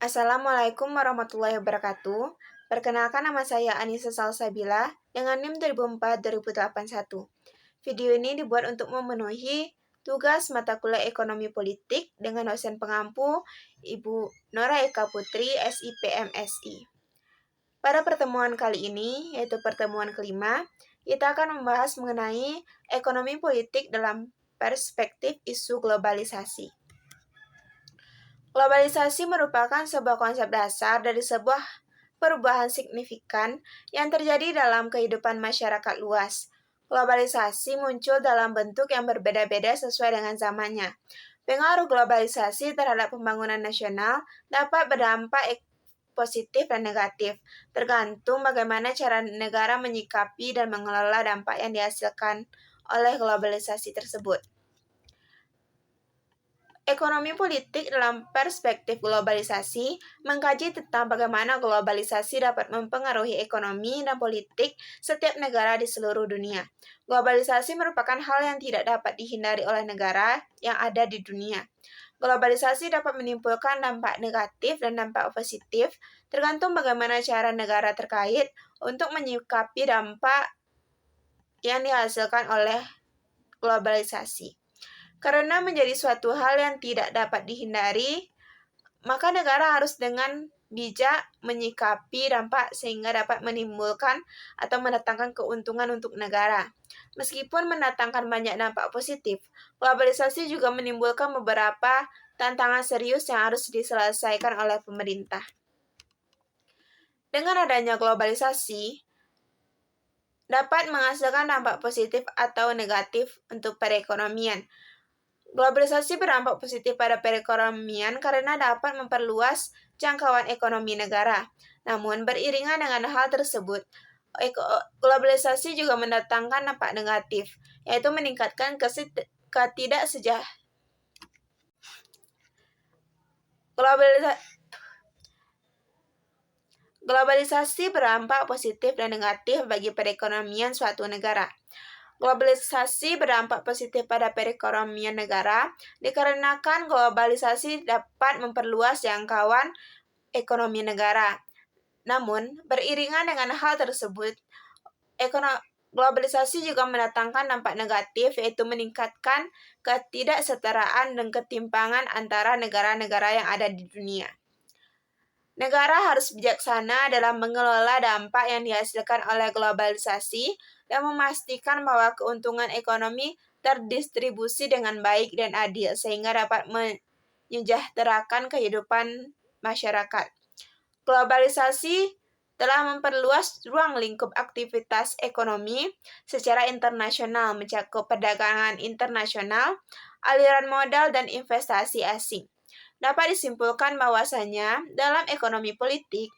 Assalamualaikum warahmatullahi wabarakatuh. Perkenalkan, nama saya Anissa Salsabila dengan NIM 2004-2081. Video ini dibuat untuk memenuhi tugas mata kuliah Ekonomi Politik dengan dosen pengampu Ibu Nora Eka Putri, SIPMSI. Pada pertemuan kali ini, yaitu pertemuan kelima, kita akan membahas mengenai ekonomi politik dalam perspektif isu globalisasi. Globalisasi merupakan sebuah konsep dasar dari sebuah perubahan signifikan yang terjadi dalam kehidupan masyarakat luas. Globalisasi muncul dalam bentuk yang berbeda-beda sesuai dengan zamannya. Pengaruh globalisasi terhadap pembangunan nasional dapat berdampak positif dan negatif, tergantung bagaimana cara negara menyikapi dan mengelola dampak yang dihasilkan oleh globalisasi tersebut. Ekonomi politik dalam perspektif globalisasi mengkaji tentang bagaimana globalisasi dapat mempengaruhi ekonomi dan politik setiap negara di seluruh dunia. Globalisasi merupakan hal yang tidak dapat dihindari oleh negara yang ada di dunia. Globalisasi dapat menimbulkan dampak negatif dan dampak positif, tergantung bagaimana cara negara terkait untuk menyikapi dampak yang dihasilkan oleh globalisasi. Karena menjadi suatu hal yang tidak dapat dihindari, maka negara harus dengan bijak menyikapi dampak sehingga dapat menimbulkan atau mendatangkan keuntungan untuk negara. Meskipun mendatangkan banyak dampak positif, globalisasi juga menimbulkan beberapa tantangan serius yang harus diselesaikan oleh pemerintah. Dengan adanya globalisasi, dapat menghasilkan dampak positif atau negatif untuk perekonomian. Globalisasi berdampak positif pada perekonomian karena dapat memperluas jangkauan ekonomi negara. Namun, beriringan dengan hal tersebut, globalisasi juga mendatangkan dampak negatif, yaitu meningkatkan Globalisasi berdampak positif dan negatif bagi perekonomian suatu negara. Globalisasi berdampak positif pada perekonomian negara dikarenakan globalisasi dapat memperluas jangkauan ekonomi negara. Namun, beriringan dengan hal tersebut, globalisasi juga mendatangkan dampak negatif, yaitu meningkatkan ketidaksetaraan dan ketimpangan antara negara-negara yang ada di dunia. Negara harus bijaksana dalam mengelola dampak yang dihasilkan oleh globalisasi dan memastikan bahwa keuntungan ekonomi terdistribusi dengan baik dan adil sehingga dapat menyejahterakan kehidupan masyarakat. Globalisasi telah memperluas ruang lingkup aktivitas ekonomi secara internasional, mencakup perdagangan internasional, aliran modal, dan investasi asing. Dapat disimpulkan bahwasanya dalam ekonomi politik,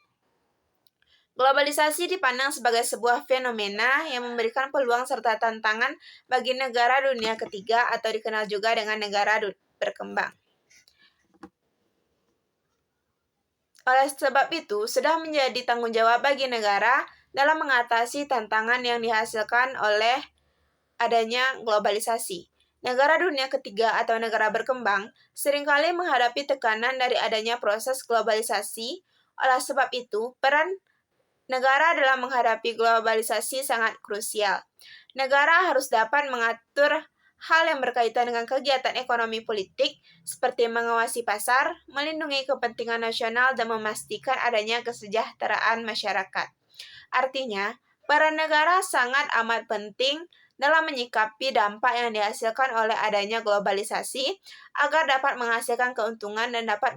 globalisasi dipandang sebagai sebuah fenomena yang memberikan peluang serta tantangan bagi negara dunia ketiga atau dikenal juga dengan negara berkembang. Oleh sebab itu, sudah menjadi tanggung jawab bagi negara dalam mengatasi tantangan yang dihasilkan oleh adanya globalisasi. Negara dunia ketiga atau negara berkembang seringkali menghadapi tekanan dari adanya proses globalisasi. Oleh sebab itu, peran negara dalam menghadapi globalisasi sangat krusial. Negara harus dapat mengatur hal yang berkaitan dengan kegiatan ekonomi politik, seperti mengawasi pasar, melindungi kepentingan nasional, dan memastikan adanya kesejahteraan masyarakat. Artinya, peran negara sangat amat penting dalam menyikapi dampak yang dihasilkan oleh adanya globalisasi agar dapat menghasilkan keuntungan dan dapat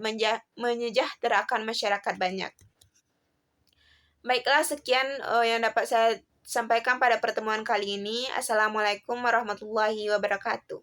menyejahterakan masyarakat banyak. Baiklah, sekian yang dapat saya sampaikan pada pertemuan kali ini. Assalamualaikum warahmatullahi wabarakatuh.